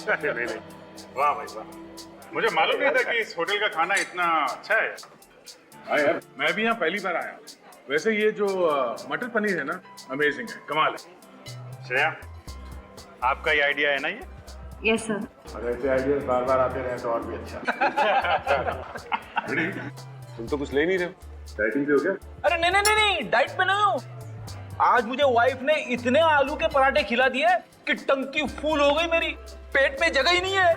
अरे नहीं नहीं, वाह भाई वाह, मुझे मालूम नहीं था कि इस होटल का खाना इतना अच्छा है। हाँ यार, मैं भी यहाँ पहली बार आया। वैसे ये जो मटर पनीर है ना, अमेजिंग है, कमाल है। श्रेया, आपका ये आइडिया है ना ये? Yes sir. और ऐसे आइडिया बार बार आते रहे तो और भी अच्छा। तुम तो कुछ ले नहीं रहे हो, डाइटिंग पे हो क्या? अरे नहीं नहीं नहीं, डाइट पे नहीं हूँ। आज मुझे वाइफ ने इतने आलू के पराठे खिला दिए कि टंकी फुल हो गई मेरी, पेट में जगह ही नहीं है।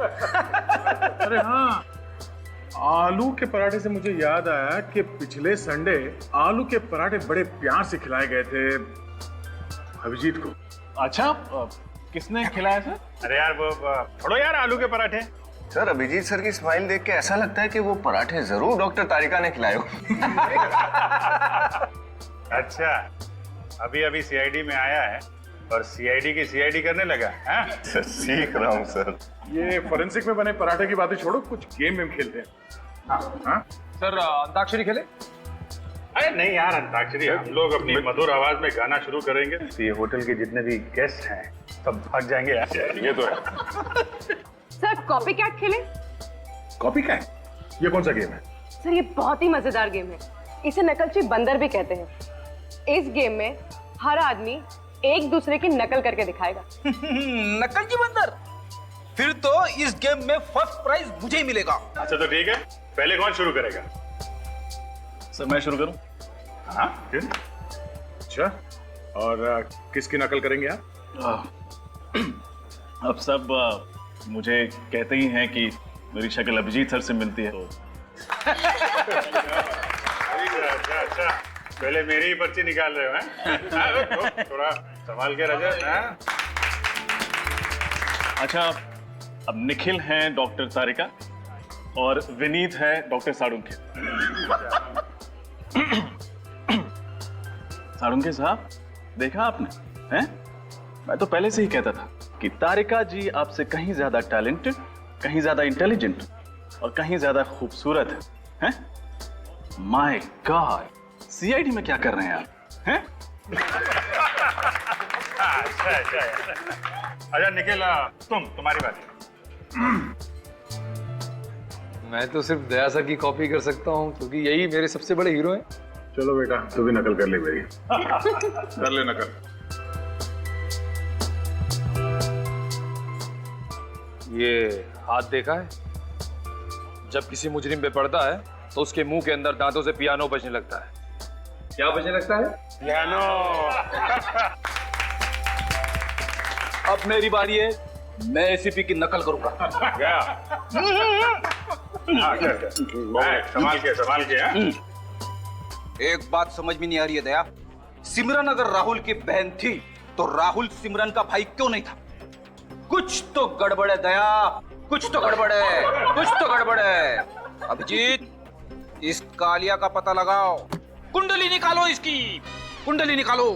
अरे हाँ, आलू के पराठे से मुझे याद आया कि पिछले संडे आलू के पराठे बड़े प्यार से खिलाए गए थे अभिजीत को। अच्छा, किसने खिलाया सर? अरे यार वो छोड़ो यार आलू के पराठे। सर अभिजीत सर की स्माइल देख के ऐसा लगता है कि वो पराठे जरूर डॉक्टर तारिका ने खिलाए हो। अच्छा, अभी अभी सीआईडी में आया है और सीआईडी की सीआईडी करने लगा है? सर सीख रहा हूँ सर। ये फोरेंसिक में बने पराठे की बातें छोड़ो, कुछ गेम में खेलते हैं। हाँ हाँ सर अंताक्षरी खेले? अरे नहीं यार, अंताक्षरी हम लोग अपनी मधुर आवाज में गाना शुरू करेंगे तो ये होटल के जितने भी गेस्ट हैं सब भाग जाएंगे यार। ये तो है। सर कॉपी कैट खेले? Copy cat? ये कौन सा गेम है? सर ये बहुत ही मजेदार गेम है, इसे नकलची बंदर भी कहते हैं। इस गेम में हर आदमी एक दूसरे की नकल करके दिखाएगा। नकलची बंदर? फिर तो इस गेम में फर्स्ट प्राइज मुझे ही मिलेगा। अच्छा तो ठीक है, पहले कौन शुरू करेगा? सर मैं शुरू करूं? हाँ फिर। अच्छा, और किसकी नकल करेंगे आप? अब सब मुझे कहते ही हैं कि मेरी शक्ल अभिजीत सर से मिलती है, तो अच्छा, पहले मेरी ही पर्ची निकाल रहे हो हैं? थोड़ा संभाल के रजत। अच्छा, अब निखिल हैं डॉक्टर तारिका और विनीत है डॉक्टर साड़ुंखे। साड़ुंखे साहब, देखा आपने? हैं? मैं तो पहले से ही कहता था कि तारिका जी आपसे कहीं ज्यादा टैलेंटेड, कहीं ज्यादा इंटेलिजेंट और कहीं ज्यादा खूबसूरत है। माय गॉड, सीआईडी में क्या कर रहे हैं आप? हैं? अच्छा निखिल, तुम्हारी बात। मैं तो सिर्फ दया सर की कॉपी कर सकता हूँ क्योंकि यही मेरे सबसे बड़े हीरो हैं। चलो बेटा, तू भी नकल कर ले मेरी। कर ले नकल। ये हाथ देखा है? जब किसी मुजरिम पे पड़ता है तो उसके मुंह के अंदर दांतों से पियानो बजने लगता है। क्या बजने लगता है? पियानो। अब मेरी बारी है, मैं एसीपी की नकल करूंगा। गया। संभाल के हाँ? एक बात समझ में नहीं आ रही है दया, सिमरन अगर राहुल की बहन थी तो राहुल सिमरन का भाई क्यों नहीं था? कुछ तो गड़बड़ है दया, कुछ तो गड़बड़ है, कुछ तो गड़बड़ है। अभिजीत, इस कालिया का पता लगाओ, कुंडली निकालो, इसकी कुंडली निकालो।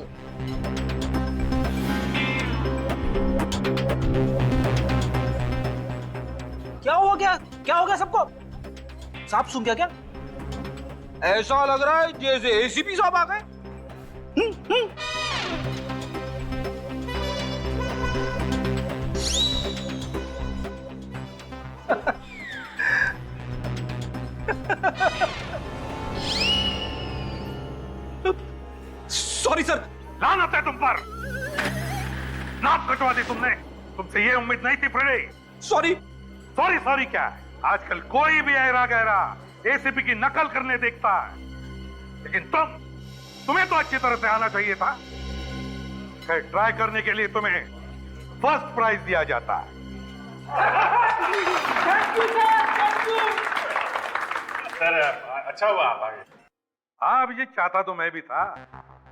क्या हो गया? क्या हो गया सबको? सांप सूंघ गया क्या? ऐसा लग रहा है जैसे एसीपी साहब आ गए। Sorry sir. लानत है तुम पर, नाक कटवा दी तुमने। तुमसे ये उम्मीद नहीं थी फ्रेडी। सॉरी। सॉरी सॉरी क्या है? आजकल कोई भी ऐरा गहरा एसीपी की नकल करने देखता है, लेकिन तुम्हें तो अच्छी तरह से आना चाहिए था। खैर, ट्राई करने के लिए तुम्हें फर्स्ट प्राइज दिया जाता है। सर अच्छा हुआ आप आ गए। हाँ अभिजीत, चाहता तो मैं भी था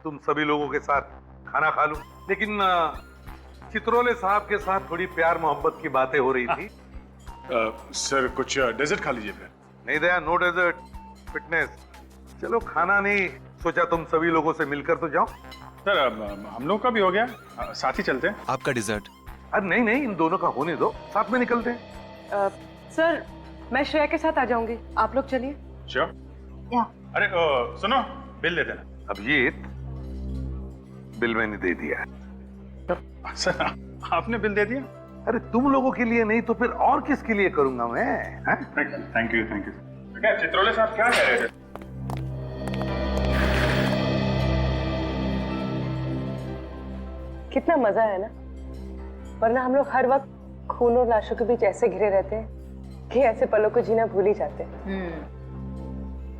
तुम सभी लोगों के साथ खाना खा लूं, लेकिन चित्रोले साहब के साथ थोड़ी प्यार मोहब्बत की बातें हो रही थी। सर कुछ डेजर्ट खा लीजिए फिर। नहीं दया, नो डेजर्ट, फिटनेस। चलो खाना नहीं, सोचा तुम सभी लोगों से मिलकर तो जाओ। सर हम लोग का भी हो गया, साथ ही चलते हैं। आपका डिजर्ट? अरे नहीं नहीं, इन दोनों का होने दो, साथ में निकलते हैं। सर मैं श्रेया के साथ आ जाऊंगी, आप लोग चलिए। श्योर। या। अरे सुनो, बिल दे देना। अभिजीत, बिल मैंने दे दिया। सर आपने बिल दे दिया? अरे तुम लोगों के लिए नहीं तो फिर और किसके लिए करूंगा मैं? थैंक यू चित्रोले साहब क्या कह रहे थे? कितना मजा है ना, वरना हम लोग हर वक्त खून और लाशों के बीच ऐसे घिरे रहते हैं कि ऐसे पलों को जीना भूल ही जाते हैं।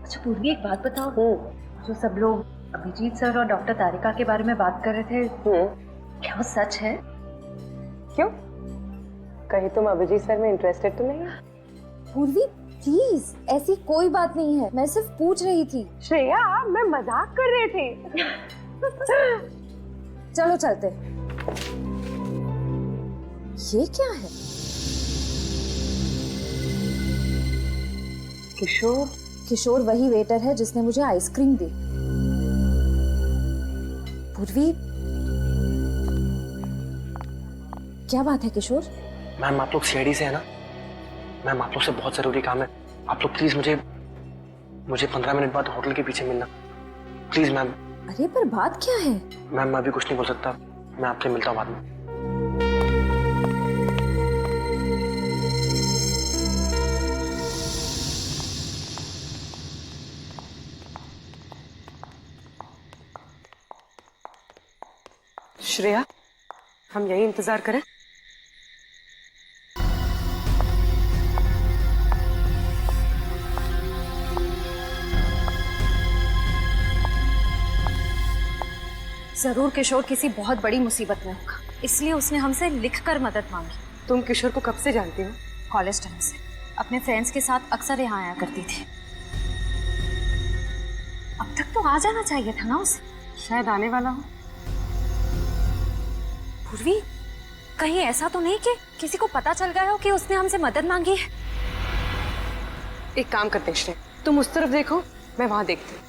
अच्छा पूर्वी, एक बात बताओ, जो सब लोग अभिजीत सर और डॉक्टर तारिका के बारे में बात कर रहे थे, क्या वो सच है? क्यों, कहीं तुम अभिजीत सर में इंटरेस्टेड तो नहीं है? पूर्वी प्लीज, ऐसी कोई बात नहीं है, मैं सिर्फ पूछ रही थी। श्रेया, मैं मजाक कर रही थी। चलो चलते। ये क्या है? किशोर? किशोर वही वेटर है जिसने मुझे आइसक्रीम दी। पूर्वी, क्या बात है किशोर? मैम आप लोग सीआईडी से है ना? मैम आप लोग से बहुत जरूरी काम है, आप लोग प्लीज मुझे 15 मिनट बाद होटल के पीछे मिलना प्लीज मैम। अरे पर बात क्या है? मैम मैं अभी कुछ नहीं बोल सकता, मैं आपसे मिलता हूँ बाद में। श्रेया, हम यही इंतजार करें? जरूर किशोर किसी बहुत बड़ी मुसीबत में होगा, इसलिए उसने हमसे लिखकर मदद मांगी। तुम किशोर को कब से जानती हो? कॉलेज टाइम से, अपने फ्रेंड्स के साथ अक्सर यहाँ आया करती थी। अब तक तो आ जाना चाहिए था ना उसे। शायद आने वाला हो। पूर्वी, कहीं ऐसा तो नहीं कि किसी को पता चल गया हो कि उसने हमसे मदद मांगी है? एक काम करते हैं श्रेया, तुम उस तरफ देखो, मैं वहां देखती हूँ।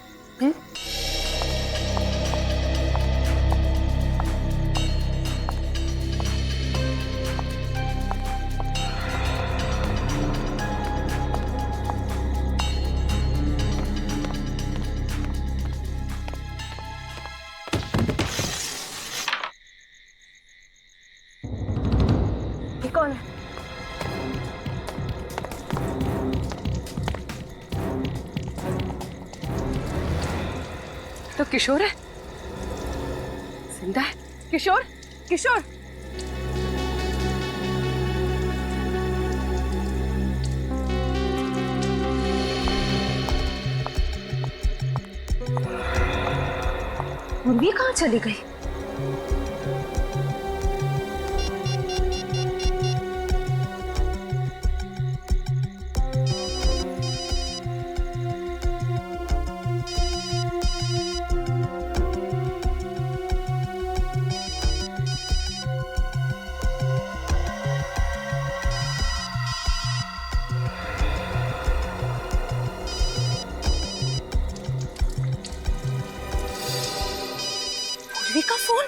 कौन है? तो किशोर है, जिंदा है। किशोर, किशोर, पूर्वी कहाँ चली गई? पूर्वी का फोन?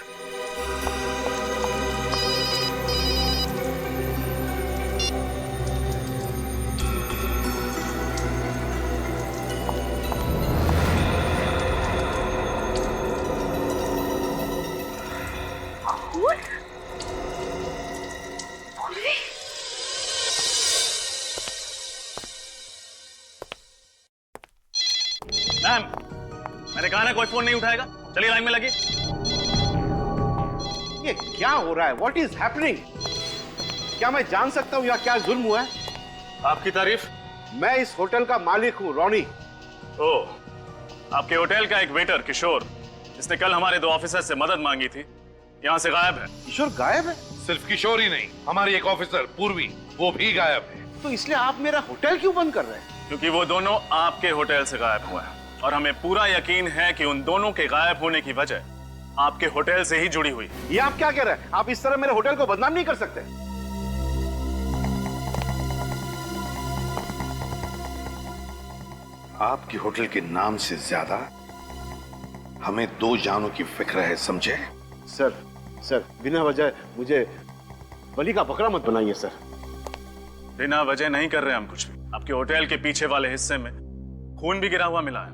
मैम, मैंने कहा ना कोई फोन नहीं उठाएगा, चलिए लाइन में लगी। ये क्या हो रहा है? What is happening? क्या मैं जान सकता हूँ यहाँ क्या जुल्म हुआ है? आपकी तारीफ। मैं इस होटल का मालिक हूँ, रॉनी। ओह, आपके होटल का एक वेटर किशोर, जिसने कल हमारे 2 ऑफिसर से मदद मांगी थी, यहाँ से गायब है। किशोर गायब है? सिर्फ किशोर ही नहीं, हमारी एक ऑफिसर पूर्वी, वो भी गायब है। तो इसलिए आप मेरा होटल क्यों बंद कर रहे हैं? क्योंकि वो दोनों आपके होटल से गायब हुआ है और हमें पूरा यकीन है कि उन दोनों के गायब होने की वजह आपके होटल से ही जुड़ी हुई। ये आप क्या कह रहे हैं? आप इस तरह मेरे होटल को बदनाम नहीं कर सकते। आपके होटल के नाम से ज्यादा हमें 2 जानों की फिक्र है, समझे? सर बिना वजह मुझे बलि का बकरा मत बनाइए सर। बिना वजह नहीं कर रहे हम कुछ भी। आपके होटल के पीछे वाले हिस्से में खून भी गिरा हुआ मिला है।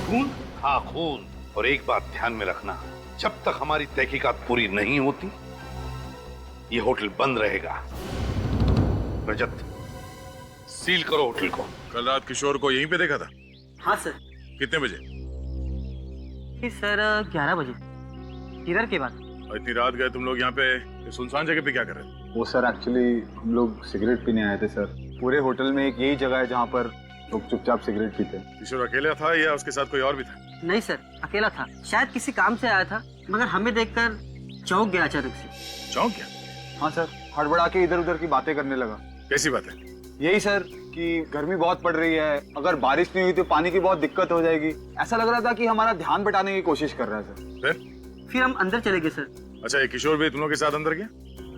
खून? हाँ, खून। और एक बात ध्यान में रखना, जब तक हमारी तहकीकात पूरी नहीं होती ये होटल बंद रहेगा। रजत, सील करो होटल को। कल रात किशोर को यहीं पे देखा था? हाँ सर। कितने बजे? सर 11 बजे डिनर के बाद। और इतनी रात गए तुम लोग यहाँ पे ये सुनसान जगह पे क्या कर रहे थे? वो सर एक्चुअली हम लोग सिगरेट पीने आए थे सर। पूरे होटल में एक यही जगह है जहाँ पर लोग चुपचाप सिगरेट पीते हैं। किशोर अकेला था या उसके साथ कोई और भी था? नहीं सर, अकेला था। शायद किसी काम से आया था, मगर हमें देखकर चौंक गया अचानक से। चौंक गया? हाँ सर, हड़बड़ा के इधर उधर की बातें करने लगा। कैसी बात है? यही सर कि गर्मी बहुत पड़ रही है, अगर बारिश नहीं हुई तो पानी की बहुत दिक्कत हो जाएगी। ऐसा लग रहा था कि हमारा ध्यान बटाने की कोशिश कर रहा है सर। फिर हम अंदर चले गए सर। अच्छा, ये किशोर भी तुम लोग के साथ अंदर गया?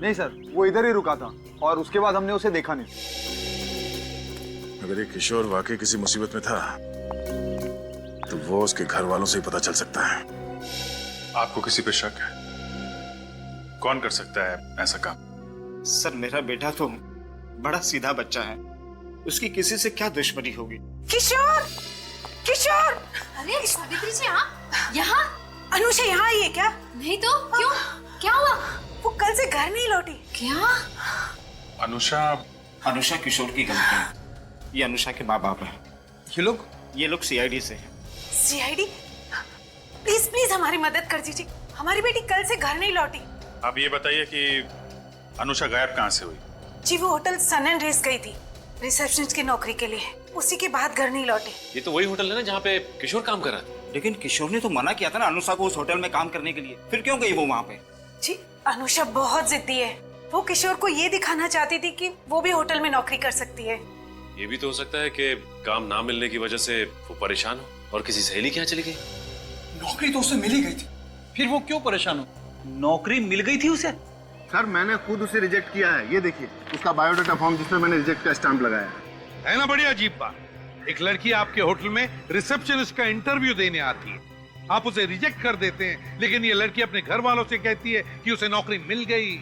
नहीं सर, वो इधर ही रुका था और उसके बाद हमने उसे देखा नहीं। अगर ये किशोर वाकई किसी मुसीबत में था तो वो उसके घर वालों से ही पता चल सकता है। आपको किसी पे शक है? कौन कर सकता है ऐसा काम? सर मेरा बेटा तो बड़ा सीधा बच्चा है, उसकी किसी से क्या दुश्मनी होगी। किशोर, किशोर! अरे सावित्री जी आप यहाँ? अनुषा यहाँ आई है क्या? नहीं तो क्यों? क्या हुआ? वो कल से घर नहीं लौटी। क्या? अनुषा किशोर की गलती है। ये अनुषा के माँ बाप है। ये लोग सीआईडी से हैं। सीआईडी? प्लीज प्लीज हमारी मदद कर दीजिए, हमारी बेटी कल से घर नहीं लौटी। आप ये बताइए कि अनुषा गायब कहाँ से हुई? जी वो होटल सन एंड रेस गई थी रिसेप्शनिस्ट की नौकरी के लिए, उसी के बाद घर नहीं लौटे। ये तो वही होटल है ना जहाँ पे किशोर काम कर रहा था। लेकिन किशोर ने तो मना किया था ना अनुषा को उस होटल में काम करने के लिए, फिर क्यों गई वो वहाँ पे? जी अनुषा बहुत जिद्दी है, वो किशोर को ये दिखाना चाहती थी कि वो भी होटल में नौकरी कर सकती है। ये भी तो हो सकता है कि काम ना मिलने की वजह से वो परेशान हो और किसी सहेली के यहाँ चली गई। नौकरी तो उसे मिल ही गई थी, फिर वो क्यों परेशान हो? नौकरी मिल गई थी उसे। सर मैंने खुद उसे रिजेक्ट किया है, ये देखिए उसका बायोडाटा फॉर्म जिसमें मैंने रिजेक्ट का स्टैंप लगाया है ना। बड़ी अजीब बात, एक लड़की आपके होटल में रिसेप्शनिस्ट का इंटरव्यू देने आती है, आप उसे रिजेक्ट कर देते हैं, लेकिन ये लड़की अपने घर वालों से कहती है कि उसे नौकरी मिल गई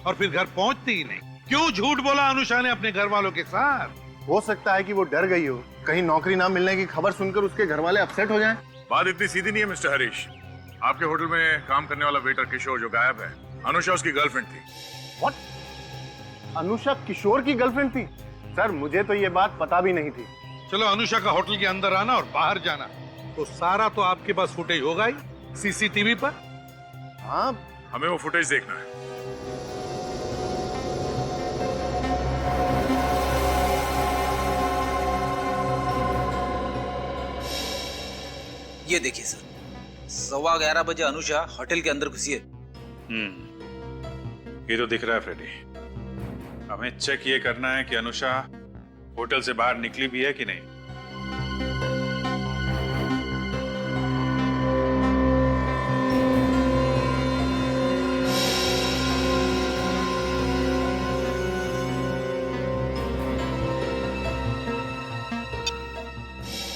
और फिर घर पहुंचती ही नहीं। क्यों झूठ बोला अनुषा ने अपने घर वालों के साथ? हो सकता है कि वो डर गई हो, कहीं नौकरी ना मिलने की खबर सुनकर उसके घर वाले अपसेट हो जाएं। बात इतनी सीधी नहीं है मिस्टर हरीश। आपके होटल में काम करने वाला वेटर किशोर जो गायब है, अनुषा उसकी गर्लफ्रेंड थी। व्हाट? अनुषा किशोर की गर्लफ्रेंड थी? सर मुझे तो ये बात पता भी नहीं थी। चलो अनुषा का होटल के अंदर आना और बाहर जाना, तो सारा तो आपके पास फुटेज होगा ही सीसीटीवी पर। हाँ, हमें वो फुटेज देखना है। ये देखिए सर, 11:15 बजे अनुषा होटल के अंदर घुसी है। ये तो दिख रहा है फ्रेडी। हमें चेक ये करना है कि अनुषा होटल से बाहर निकली भी है कि नहीं।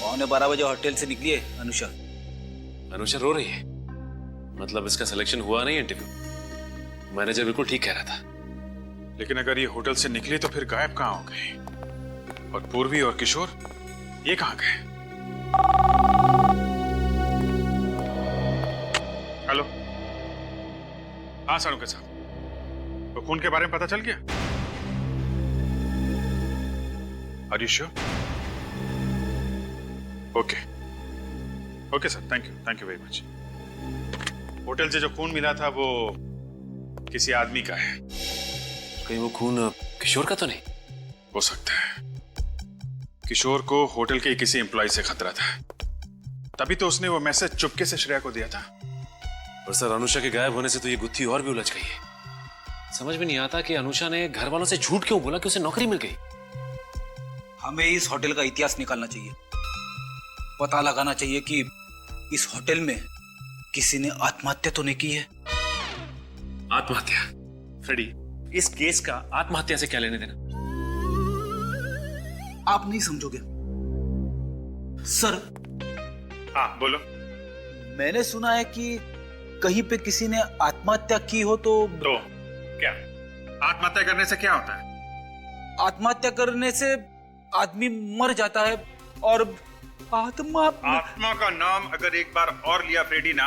पौने 12 बजे होटल से निकली है अनुषा। अनुषा रो रही है, मतलब इसका सिलेक्शन हुआ नहीं इंटरव्यू। मैनेजर बिल्कुल ठीक कह रहा था। लेकिन अगर ये होटल से निकली तो फिर गायब कहाँ हो गई? और पूर्वी और किशोर ये कहाँ गए? हेलो, हाँ सानुका साहब, तो खून के बारे में पता चल गया? Are you sure? Okay sir, thank you very much. Hotel से जो खून मिला था वो किसी आदमी का है। कहीं वो खून किशोर का तो नहीं? हो सकता है। किशोर को होटल के किसी एम्प्लॉय से खतरा था, तभी तो उसने वो मैसेज चुपके से श्रेया को दिया था। पर सर अनुषा के गायब होने से तो ये गुत्थी और भी उलझ गई है। समझ में नहीं आता कि अनुषा ने घर वालों से झूठ क्यों बोला कि उसे नौकरी मिल गई। हमें इस होटल का इतिहास निकालना चाहिए, पता लगाना चाहिए कि इस होटल में किसी ने आत्महत्या तो नहीं की है। आत्महत्या? फ्रेडी, इस केस का आत्महत्या से क्या लेने देना? आप नहीं समझोगे सर। हाँ बोलो। मैंने सुना है कि कहीं पे किसी ने आत्महत्या की हो तो क्या आत्महत्या करने से क्या होता है? आत्महत्या करने से आदमी मर जाता है और आत्मा का नाम अगर एक बार और लिया फ्रेडी ना,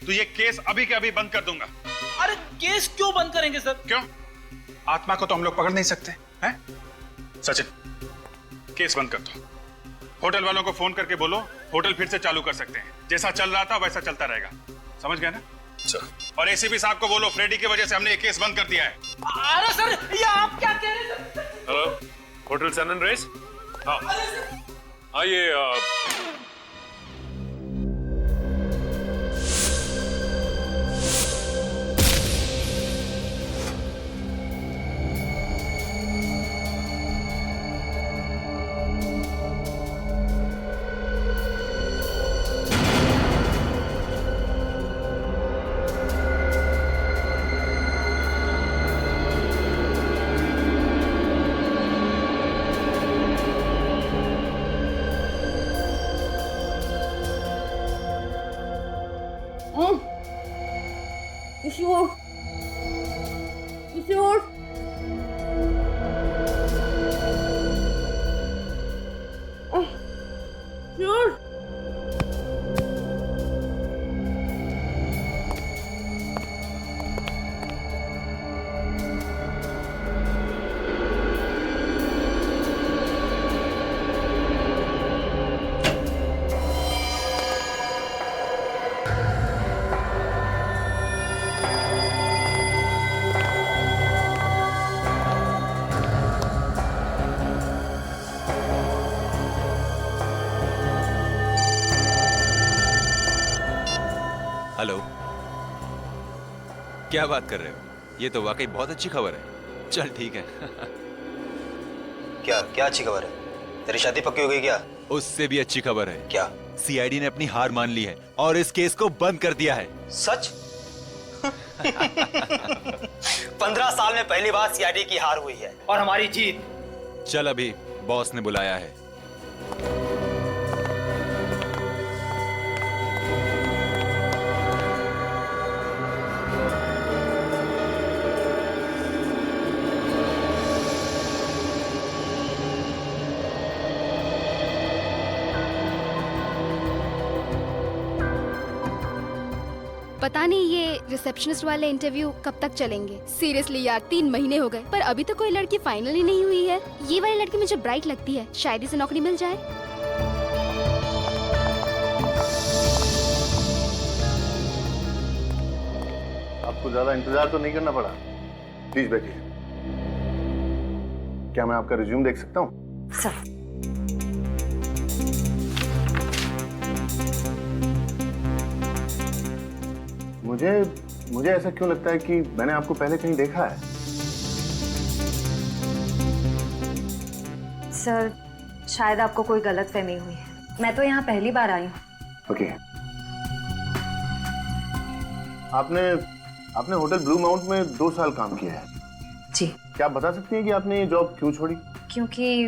तो ये केस अभी के अभी बंद कर दूंगा। अरे केस क्यों बंद करेंगे सर? क्यों? आत्मा को तो हम लोग पकड़ नहीं सकते हैं? सचिन, केस बंद कर दो। होटल वालों को फोन करके बोलो होटल फिर से चालू कर सकते हैं। जैसा चल रहा था वैसा चलता रहेगा। समझ गए ना? और एसीपी साहब को बोलो फ्रेडी की वजह से हमने ये केस बंद कर दिया है। अरे सर, ये आप क्या कह रहे हैं? Hello, hotel sun and race? हाँ हाँ, ये किशोर, किशोर, किशोर, हेलो, क्या बात कर रहे हो? ये तो वाकई बहुत अच्छी खबर है। चल ठीक है। क्या क्या अच्छी खबर है? तेरी शादी पक्की हो गई क्या? उससे भी अच्छी खबर है। क्या? सीआईडी ने अपनी हार मान ली है और इस केस को बंद कर दिया है। सच? 15 साल में पहली बार सीआईडी की हार हुई है और हमारी जीत। चल, अभी बॉस ने बुलाया है। पता नहीं ये रिसेप्शनिस्ट वाले इंटरव्यू कब तक चलेंगे। सीरियसली यार, 3 महीने हो गए पर अभी तो कोई लड़की फाइनल ही नहीं हुई है। ये वाली लड़की मुझे ब्राइट लगती है, शायद इसे नौकरी मिल जाए। आपको ज्यादा इंतजार तो नहीं करना पड़ा। प्लीज बैठिए। क्या मैं आपका रिज्यूम देख सकता हूँ? सर, मुझे ऐसा क्यों लगता है कि मैंने आपको पहले कहीं देखा है? सर शायद आपको कोई गलतफहमी हुई है। मैं तो यहाँ पहली बार आई हूँ। ओके। आपने होटल ब्लू माउंट में 2 साल काम किया है। जी। क्या आप बता सकती हैं कि आपने ये जॉब क्यों छोड़ी? क्योंकि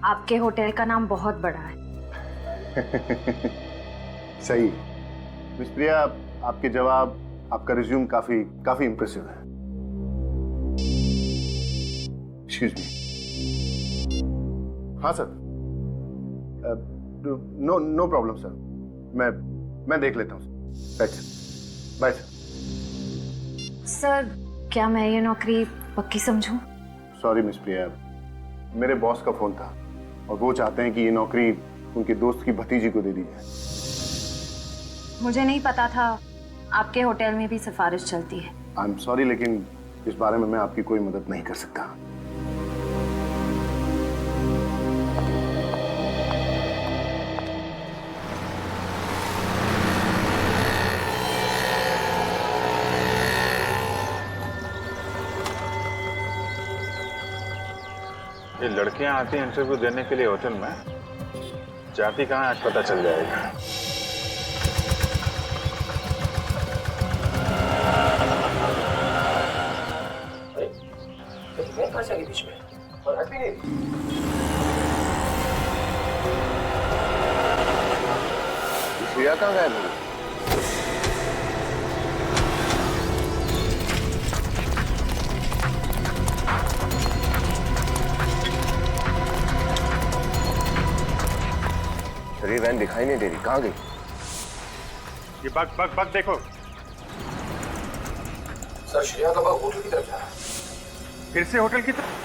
आपके होटल का नाम बहुत बड़ा है। सही। मिस प्रिया, आपके जवाब, आपका रिज्यूम काफी इंप्रेसिव है। Excuse me. हाँ सर। No problem sir. मैं देख लेता हूँ सर। Bye sir. सर क्या मैं ये नौकरी पक्की समझूं? सॉरी मिस प्रिया, मेरे बॉस का फोन था और वो चाहते हैं कि ये नौकरी उनके दोस्त की भतीजी को दे दी जाए। मुझे नहीं पता था आपके होटल में भी सिफारिश चलती है। आई एम सॉरी, लेकिन इस बारे में मैं आपकी कोई मदद नहीं कर सकता। ये लड़कियां आती हैं इंटरव्यू देने के लिए होटल में, जाती कहाँ आज पता चल जाएगा। बीच में और हट भी नहीं। प्रिया कहाँ गायब हुई? ये वैन दिखाई नहीं दे रही, कहाँ गई? ये बग देखो। सर श्रेया का बग होटल की तरफ जा रहा है। फिर से होटल की तरफ।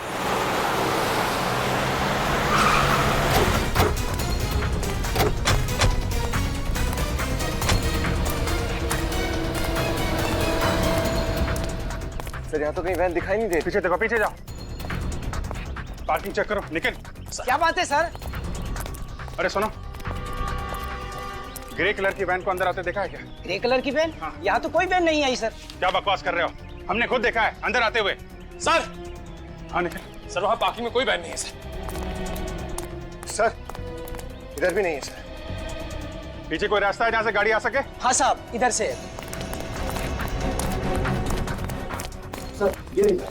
सर यहाँ तो कहीं वैन दिखाई नहीं दे। पीछे देखो, पीछे जाओ, पार्किंग चेक करो। निकल। क्या बात है सर? अरे सुनो, ग्रे कलर की वैन को अंदर आते देखा है क्या? ग्रे कलर की वैन? यहाँ तो कोई वैन नहीं आई सर। क्या बकवास कर रहे हो? हमने खुद देखा है अंदर आते हुए। सर, हाँ निकल। सर वहाँ पार्किंग में कोई वैन नहीं है सर। सर इधर भी नहीं है सर। पीछे कोई रास्ता है जहाँ से गाड़ी आ सके? हाँ साहब, इधर से। सर ये नहीं था।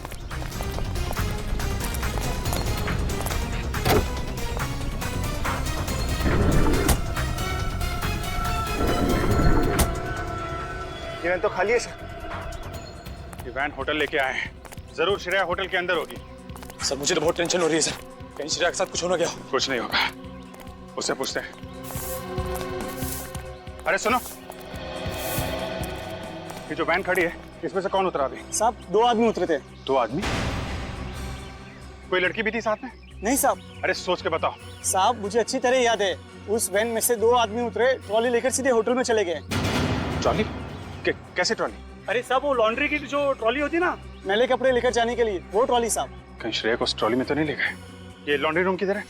ये वैन तो खाली है सर। ये वैन होटल लेके आए हैं, जरूर श्रेया होटल के अंदर होगी। सर मुझे तो बहुत टेंशन हो रही है सर, कहीं श्रेया के साथ कुछ होना क्या? कुछ नहीं होगा, उससे पूछते हैं। अरे सुनो, ये जो वैन खड़ी है इसमें से कौन उतरा अभी? साहब 2 आदमी उतरे थे। 2 आदमी? कोई लड़की भी थी साथ में? नहीं साहब। अरे सोच के बताओ। साहब मुझे अच्छी तरह याद है, उस वैन में से 2 आदमी उतरे, ट्रॉली लेकर सीधे होटल में चले गए। ट्रॉली? कैसे ट्रॉली? अरे साहब वो लॉन्ड्री की जो ट्रॉली होती ना, मैले कपड़े लेकर जाने के लिए, वो ट्रॉली साहब। कहीं श्रेया को उस ट्रॉली में तो नहीं ले गए? ये लॉन्ड्री रूम किधर है?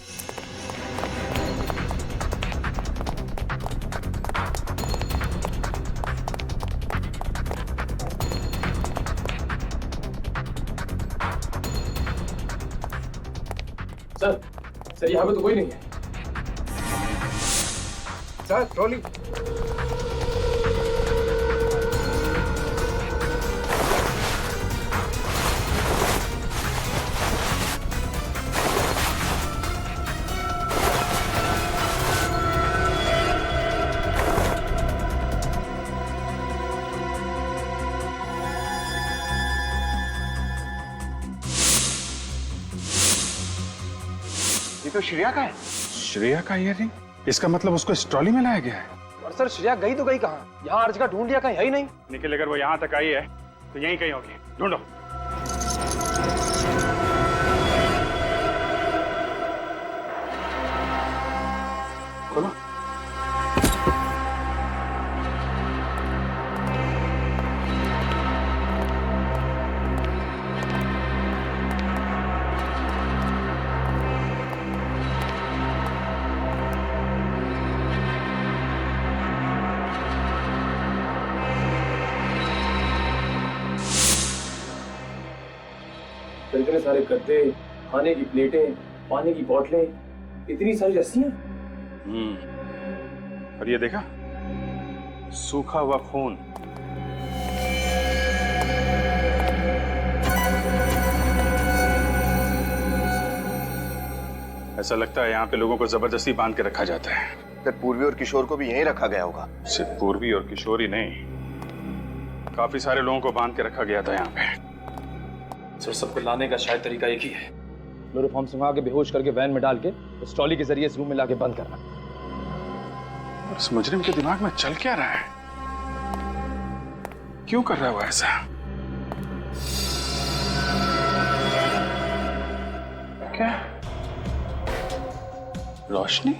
सर यहाँ पे तो कोई नहीं है सर। ट्रॉली ये तो श्रेया का है। श्रेया का ईयररिंग? इसका मतलब उसको इस ट्रॉली में लाया गया है। और सर श्रेया गई तो गई कहाँ? यहाँ हर जगह ढूंढ लिया, कहीं है ही नहीं। निखिल अगर वो यहाँ तक आई है तो यहीं कहीं होगी, ढूंढो। खोलो। इतने सारे गद्दे, खाने की प्लेटें, पानी की बोतलें, इतनी सारी रस्सियां। और ये देखा, सूखा हुआ खून। ऐसा लगता है यहाँ पे लोगों को जबरदस्ती बांध के रखा जाता है। फिर पूर्वी और किशोर को भी यहीं रखा गया होगा। सिर्फ पूर्वी और किशोर ही नहीं, काफी सारे लोगों को बांध के रखा गया था यहाँ पे। सर सबको लाने का शायद तरीका एक ही है, क्लोरोफॉर्म से के बेहोश करके वैन में डाल के उस ट्रॉली के जरिए इस रूम में लाके बंद करना। उस मुजरिम के दिमाग में चल क्या रहा है? क्यों कर रहा है वो ऐसा? क्या रोशनी?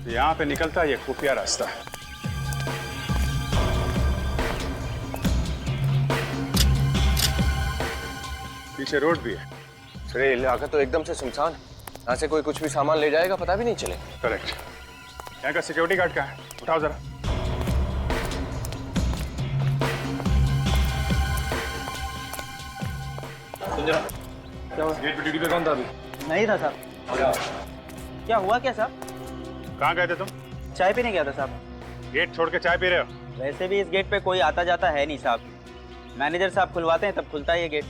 यहाँ पे निकलता है ये खुफिया रास्ता। पीछे रोड भी है। अरे इलाका तो एकदम से सुनसान है, यहाँ से कोई कुछ भी सामान ले जाएगा पता भी नहीं चलेगा। करेक्ट। यहाँ का सिक्योरिटी गार्ड कहाँ है? उठाओ जरा। संजना, क्या हुआ? गेट पे ड्यूटी पे कौन था अभी? नहीं था साहब। क्या हुआ क्या साहब? कहाँ गए थे तुम? चाय पीने गया था साहब। गेट छोड़ के चाय पी रहे हो? वैसे भी इस गेट पे कोई आता जाता है नहीं साहब, मैनेजर साहब खुलवाते हैं तब खुलता है ये गेट।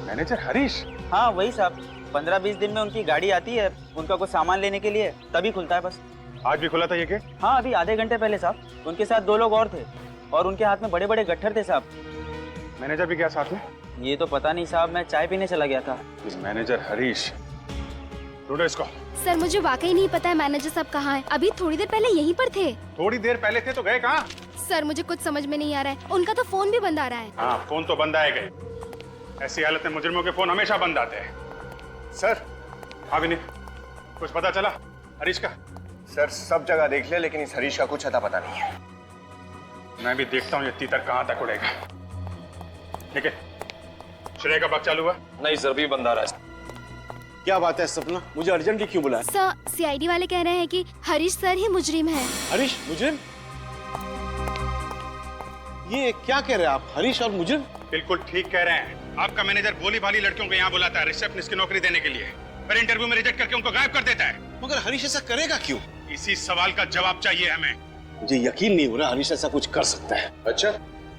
मैनेजर हरीश? हाँ वही साहब, 15-20 दिन में उनकी गाड़ी आती है उनका कुछ सामान लेने के लिए, तभी खुलता है बस। आज भी खुला था ये गेट? हाँ अभी आधे घंटे पहले साहब। उनके साथ 2 लोग और थे और उनके हाथ में बड़े बड़े गट्ठर थे साहब। मैनेजर भी गया साथ में? ये तो पता नहीं साहब, मैं चाय पीने चला गया था। मैनेजर हरीश, ढूंढो इसको। सर मुझे वाकई नहीं पता है मैनेजर साहब कहाँ हैं। अभी थोड़ी देर पहले यहीं पर थे। थोड़ी देर पहले थे तो गए कहाँ? सर मुझे कुछ समझ में नहीं आ रहा है, उनका तो फोन भी बंद आ रहा है। हाँ, फोन तो बंद आएगा। ऐसी हालत में मुजरिमों के फोन हमेशा बंद आते हैं। सर। हाँ विनीत, कुछ पता चला हरीश का? सर सब जगह देख लिया, लेकिन इस हरीश का कुछ अता पता नहीं है। मैं भी देखता हूँ ये तीतर कहाँ तक उड़ेगा। ठीक है, श्रेय का वक्त चालू हुआ? नहीं सर, भी बंद आ रहा है। क्या बात है सपना, मुझे अर्जेंटली क्यों बुलाया? सर सीआईडी वाले कह रहे हैं कि हरीश सर ही मुजरिम हैं। हरीश मुजरिम? ये क्या कह रहे हैं आप, हरीश और मुजरिम? बिल्कुल ठीक कह रहे हैं। आपका मैनेजर भोली भाली लड़कियों को यहाँ बुलाता है रिसेप्शनिस्ट की नौकरी देने के लिए, पर इंटरव्यू में रिजेक्ट करके उनको गायब कर देता है। मगर हरीश ऐसा करेगा क्यों? इसी सवाल का जवाब चाहिए हमें। मुझे यकीन नहीं हो रहा हरीश ऐसा कुछ कर सकता है। अच्छा,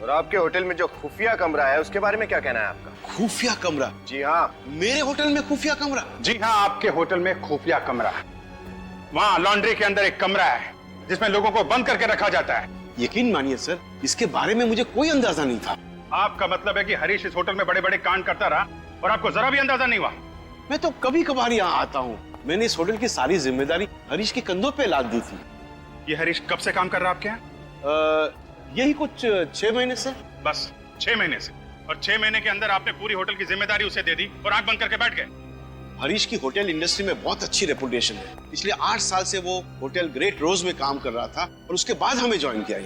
और आपके होटल में जो खुफिया कमरा है उसके बारे में क्या कहना है आपका? खुफिया कमरा? जी हाँ। मेरे होटल में खुफिया कमरा? जी हाँ, आपके होटल में खुफिया कमरा। वहाँ लॉन्ड्री के अंदर एक कमरा है जिसमें लोगों को बंद करके रखा जाता है। यकीन मानिए सर, इसके बारे में मुझे कोई अंदाजा नहीं था। आपका मतलब है कि हरीश इस होटल में बड़े बड़े कांड करता रहा और आपको जरा भी अंदाजा नहीं हुआ? मैं तो कभी कभार यहाँ आता हूँ। मैंने इस होटल की सारी जिम्मेदारी हरीश के कंधों पे लाद दी थी। ये हरीश कब से काम कर रहा है आपके यहाँ? यही कुछ 6 महीने से। बस 6 महीने से? और 6 महीने के अंदर आपने पूरी होटल की जिम्मेदारी उसे दे दी और आंख बंद करके बैठ गए? हरीश की होटल इंडस्ट्री में बहुत अच्छी रेपुटेशन है। पिछले 8 साल से वो होटल ग्रेट रोज में काम कर रहा था और उसके बाद हमें ज्वाइन किया।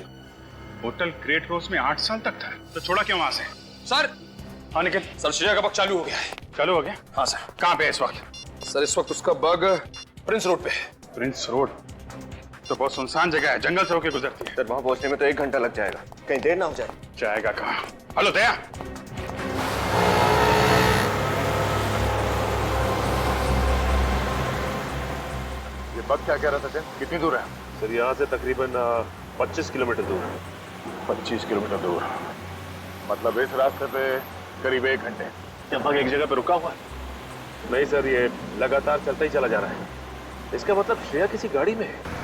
होटल ग्रेट रोज में 8 साल तक था, तो छोड़ा क्यों वहां से? सर। हाँ निखिल। सर श्रेया का वक्त चालू हो गया है। चालू हो गया? हाँ सर। कहाँ पे है इस वक्त? सर इस वक्त उसका बग प्रिंस रोड पे है। प्रिंस रोड तो बहुत सुनसान जगह है, जंगल से होके गुजरती है। सर वहां पहुंचने में तो 1 घंटा लग जाएगा, कहीं देर ना हो जाए। जाएगा कहाँ? हेलो दया। ये बग क्या कह रहा था सर? कितनी दूर है? सर यहाँ से तकरीबन 25 किलोमीटर दूर है। 25 किलोमीटर दूर, मतलब इस रास्ते पे करीब 1 घंटे। क्या बग एक जगह पे रुका हुआ है? नहीं सर, ये लगातार चलता ही चला जा रहा है। इसका मतलब श्रेया किसी गाड़ी में है।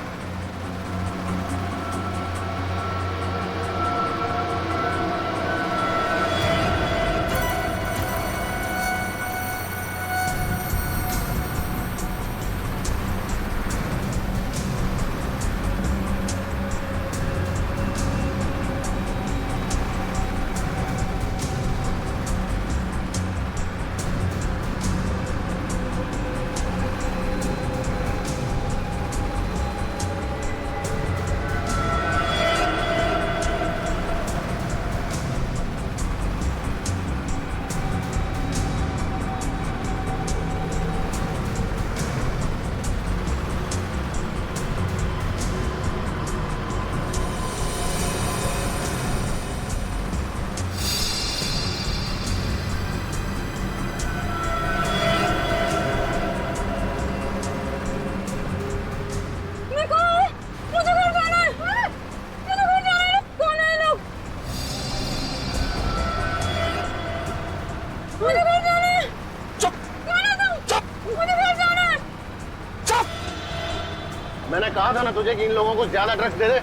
मैंने कहा था ना तुझे कि इन लोगों को ज्यादा ड्रग्स दे दे।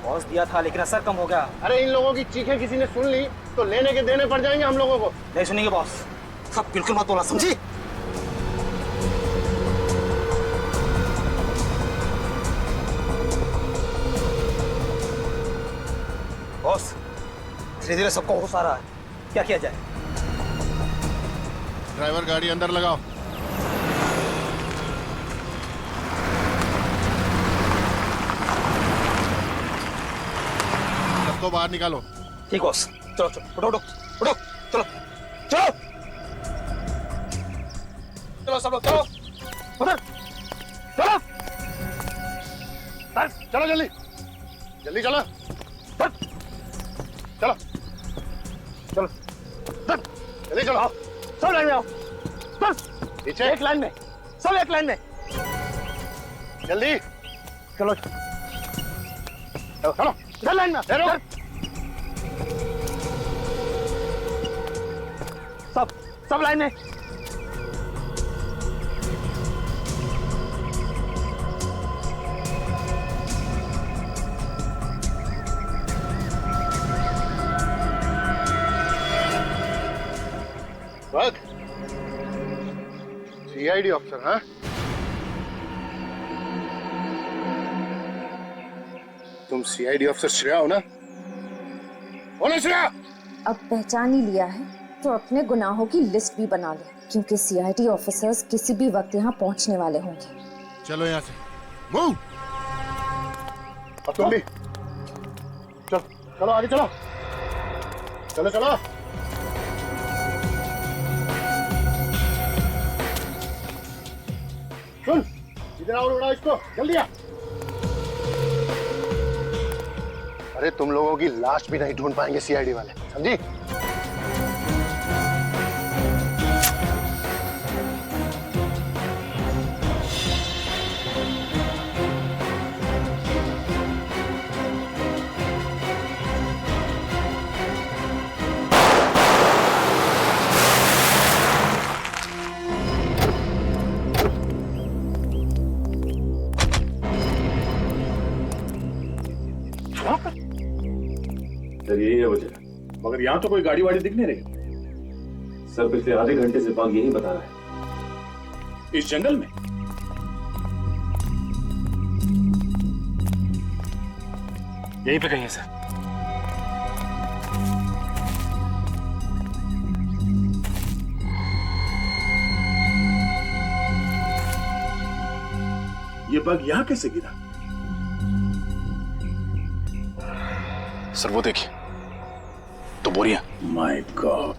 बॉस दिया था लेकिन असर कम हो गया। अरे इन लोगों की चीखें किसी ने सुन ली तो लेने के देने पड़ जाएंगे हम लोगों को। नहीं सुनेंगे बॉस, सब बिल्कुल मत बोला, समझी? बॉस धीरे धीरे सबको होश आ रहा है, क्या किया जाए? ड्राइवर गाड़ी अंदर लगाओ। सबको बाहर निकालो। ठीक बॉस। चलो चलो, उठो उठो उठो, चलो चलो चलो सब लोग चलो उधर, चलो चलो जल्दी जल्दी चलो चलो चलो जल्दी चलो। सब लाइन में आओ, पीछे एक लाइन में, सब एक लाइन में, जल्दी चलो चलो इधर लाइन में, सब लाइन में। सीआईडी ऑफिसर, हाँ? तुम सीआईडी ऑफिसर श्रेया हो ना? हो ना श्रेया? अब पहचान ही लिया है तो अपने गुनाहों की लिस्ट भी बना ले, क्योंकि सीआईडी ऑफिसर्स किसी भी वक्त यहाँ पहुँचने वाले होंगे। चलो यहाँ से, मूव। अब तुम भी चलो, चलो आगे चलो, चलो चलो। सुन, इधर आओ, उड़ाओ इसको, जल्दी आ। अरे तुम लोगों की लाश भी नहीं ढूंढ पाएंगे सीआईडी वाले, समझी? सर यही है वजह, मगर यहाँ तो कोई गाड़ी वाड़ी दिख नहीं रही। सर पिछले आधे घंटे से बाग यही बता रहा है। इस जंगल में? यहीं पे कहीं है सर। ये बग यहाँ कैसे गिरा? सर वो देखिए, तो बोरियां। My God.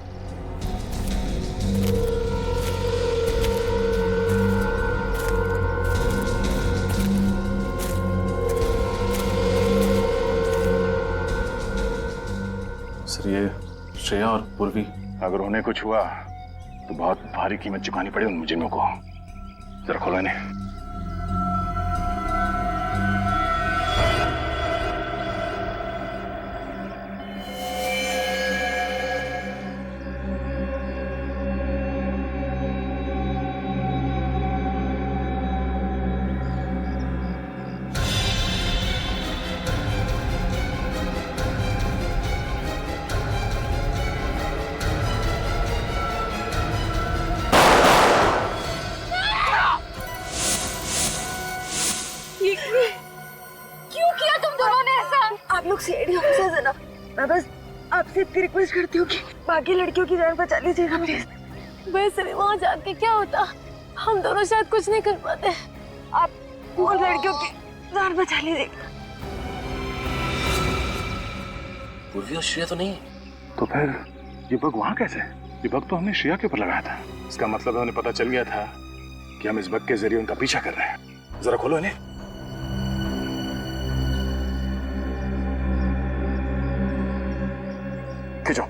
सर ये श्रेया और पूर्वी, अगर उन्हें कुछ हुआ तो बहुत भारी कीमत चुकानी पड़े उन मुजरिमों को। जरा खोलो इन्हें। क्यों किया तुम दोनों ने ऐसा? आप लोग सीआईडी ऑफिसर्स है ना, मैं बस आपसे इतनी रिक्वेस्ट करती हूँ कि बाकी लड़कियों की जान बचा लीजिएगा प्लीज। वैसे भी वहाँ जाके क्या होता, हम दोनों शायद कुछ नहीं कर पाते। आप वो लड़कियों की जान बचा लीजिएगा। पूर्वी और श्रेया तो नहीं है। तो फिर ये बग वहां कैसे? ये बग तो हमने श्रेया के ऊपर लगाया था। इसका मतलब है उन्हें पता चल गया था कि हम इस बग के जरिए उनका पीछा कर रहे हैं। जरा खोलो इन्हें। खींचो।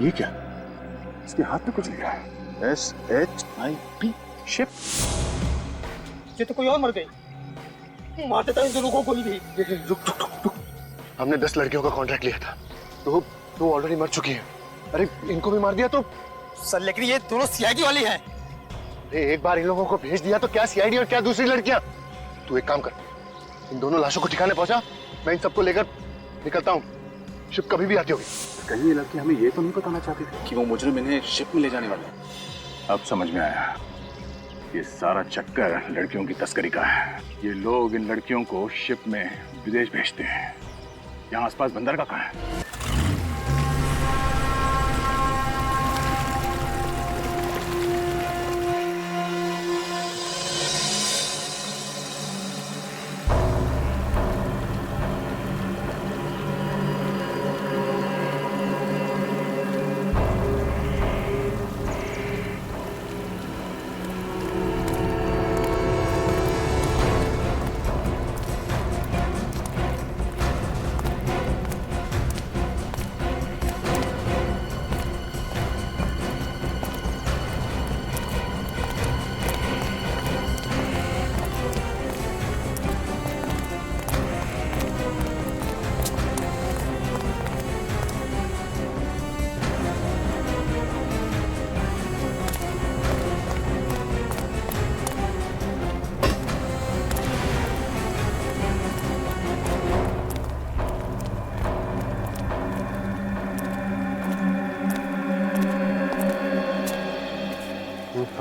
ये क्या? इसके हाथ में कुछ लिखा है, SHIP शिप। ये तो कोई और मर गई। मारते था इन दोनों को गोली भी। रुक। हमने 10 लड़कियों का कॉन्ट्रैक्ट लिया था, तो वो ऑलरेडी मर चुकी है। अरे इनको भी मार दिया तो? सर लेकिन ये दोनों सीआईडी वाली हैं। अरे एक बार इन लोगों को भेज दिया तो क्या सीआईडी और क्या दूसरी लड़कियां? तू एक काम कर, इन दोनों लाशों को ठिकाने पहुंचा, मैं इन सबको लेकर निकलता हूँ। शिप कभी भी आती होगी। कहीं ये लड़की हमें ये तो नहीं बताना चाहती थी कि वो मुजरिम इन्हें शिप में ले जाने वाले हैं। अब समझ में आया, ये सारा चक्कर लड़कियों की तस्करी का है। ये लोग इन लड़कियों को शिप में विदेश भेजते हैं। यहाँ आसपास बंदरगाह कहाँ है?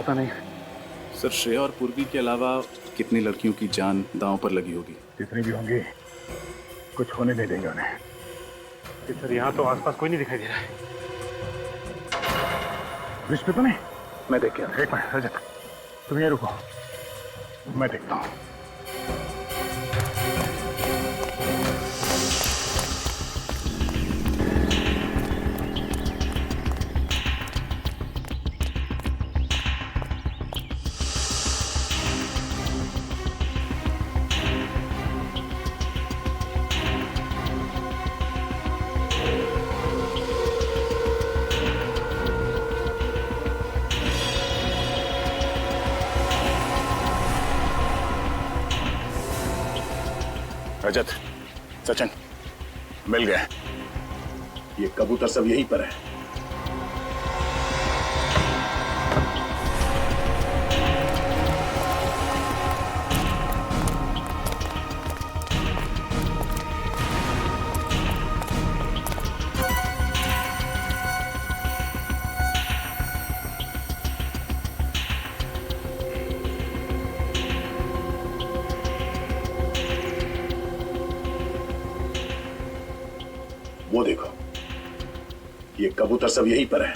पता नहीं सर, श्रेया और पूर्वी के अलावा कितनी लड़कियों की जान दांव पर लगी होगी। जितनी भी होंगी कुछ होने नहीं देंगे उन्हें। सर यहाँ तो आसपास कोई नहीं दिखाई दे रहा है। ब्रिज पे तो नहीं? मैं देख के आता हूं। एक मिनट रजत, तुम ये रुको, मैं देखता हूँ। रजत, सचिन, मिल गए। ये कबूतर सब यहीं पर है। वो देखो, ये कबूतर सब यहीं पर है।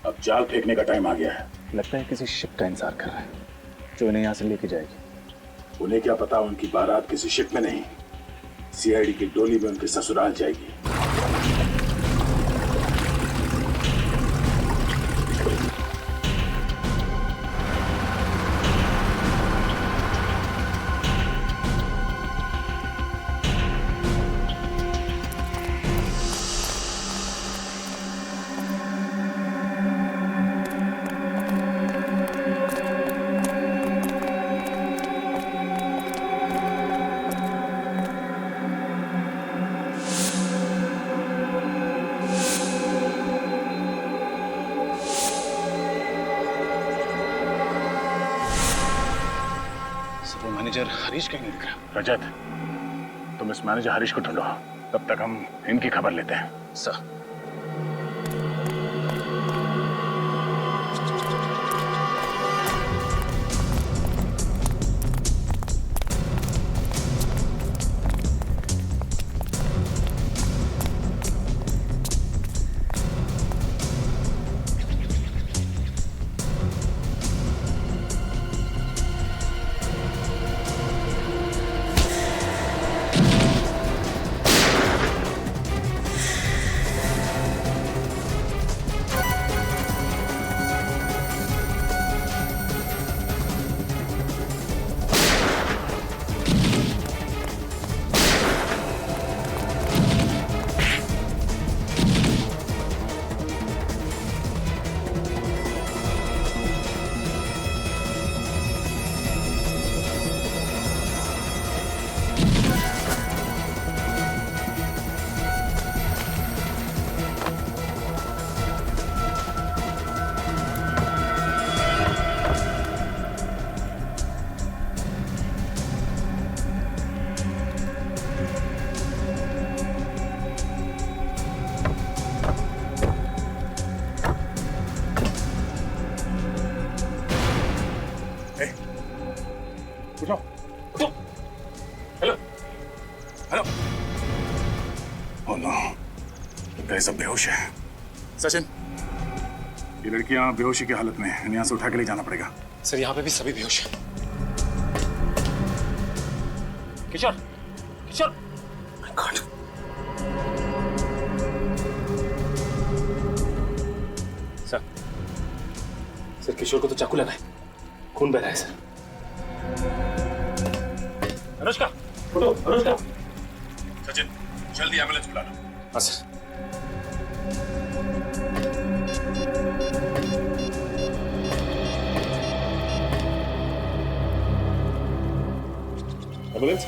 अब जाल फेंकने का टाइम आ गया है। लगता है किसी शिप का इंतजार कर रहे हैं जो इन्हें यहाँ से लेके जाएगी। उन्हें क्या पता, उनकी बारात किसी शिप में नहीं, सीआईडी की डोली में उनके ससुराल जाएगी। मैनेजर हरीश कहीं नहीं दिख रहा। रजत, तुम इस मैनेजर हरीश को ढूंढो, तब तक हम इनकी खबर लेते हैं। सर। सब बेहोश है। सचिन, ये लड़कियां बेहोशी की हालत में हैं, यहाँ से उठा के ले जाना पड़ेगा। सर, यहाँ पे भी सभी बेहोश हैं। किशोर, किशोर, सर किशोर को तो चाकू लगा है, खून बह रहा है सर। अनुष्का, उठो, अनुष्का। सचिन, जल्दी एम्बुलेंस बुला लो। हाँ सर। एम्बुलेंस।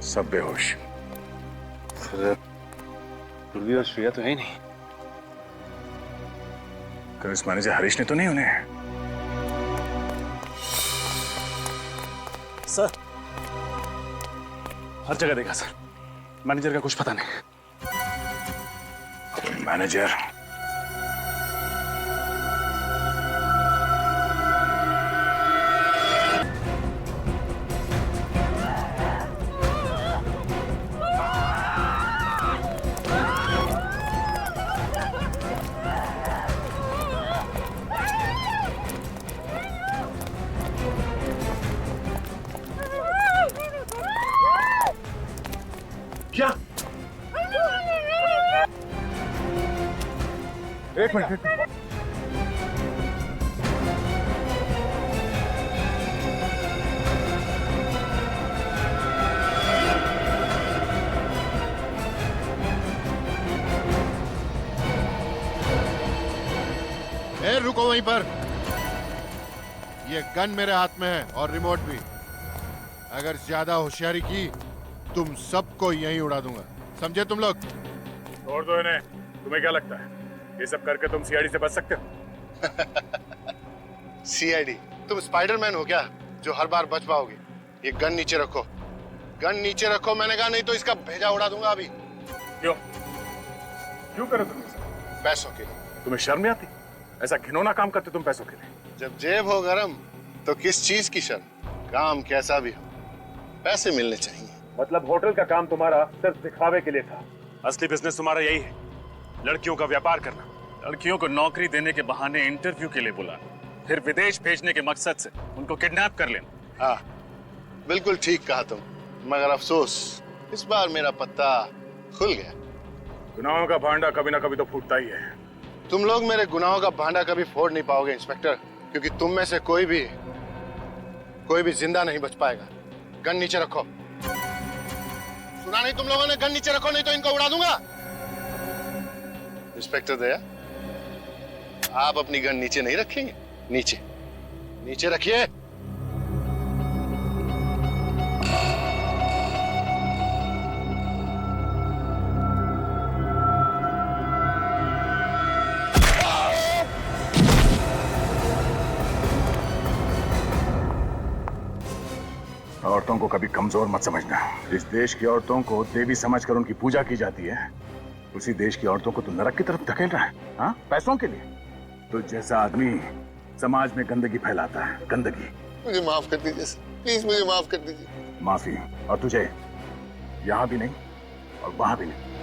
सब बेहोश। पूर्वी और श्रेया तो है ही नहीं। करिश्मा मैनेजर हरीश ने तो नहीं उन्हें? सर, हर जगह देखा सर, मैनेजर का कुछ पता नहीं। मैनेजर क्या? एक मिनट। रुको वहीं पर। ये गन मेरे हाथ में है और रिमोट भी। अगर ज्यादा होशियारी की तुम सबको यहीं उड़ा दूंगा, समझे तुम लोग? छोड़ दो इन्हें। तुम्हें क्या लगता है ये सब करके तुम सीआईडी से बच सकते हो? सीआईडी? तुम स्पाइडरमैन हो क्या जो हर बार बच पाओगे? ये गन नीचे रखो, गन नीचे रखो मैंने कहा, नहीं तो इसका भेजा उड़ा दूंगा अभी। क्यों करो तुम? पैसों के लिए। तुम्हें शर्म नहीं आती? ऐसा घिनौना काम करते तुम पैसों के लिए? जब जेब हो गरम तो किस चीज की शर्म? काम कैसा भी हो, पैसे मिलने चाहिए। मतलब होटल का काम तुम्हारा सिर्फ दिखावे के लिए था, असली बिजनेस तुम्हारा यही है, लड़कियों का व्यापार करना। लड़कियों को नौकरी देने के बहाने इंटरव्यू के लिए बुलाना, फिर विदेश भेजने के मकसद से उनको किडनैप कर लेना। हाँ, बिल्कुल ठीक कहा तुम, मगर अफसोस इस बार मेरा पत्ता खुल गया। गुनाहों का भांडा कभी ना कभी तो फूटता ही है। तुम लोग मेरे गुनाहों का भांडा कभी फोड़ नहीं पाओगे इंस्पेक्टर, क्योंकि तुम में से कोई भी जिंदा नहीं बच पाएगा। गन नीचे रखो। सुना नहीं तुम लोगों ने? गन नीचे रखो, नहीं तो इनको उड़ा दूंगा। इंस्पेक्टर दया, आप अपनी गन नीचे नहीं रखेंगे? नीचे रखिए। औरतों को कभी कमजोर मत समझना। जिस देश की औरतों को देवी समझकर उनकी पूजा की जाती है, उसी देश की औरतों को तो नरक की तरफ धकेल रहा है, हाँ? पैसों के लिए। तो जैसा आदमी समाज में गंदगी फैलाता है, गंदगी। मुझे माफ कर दीजिए सर, प्लीज मुझे माफ कर दीजिए। माफी? और तुझे यहाँ भी नहीं और वहां भी नहीं।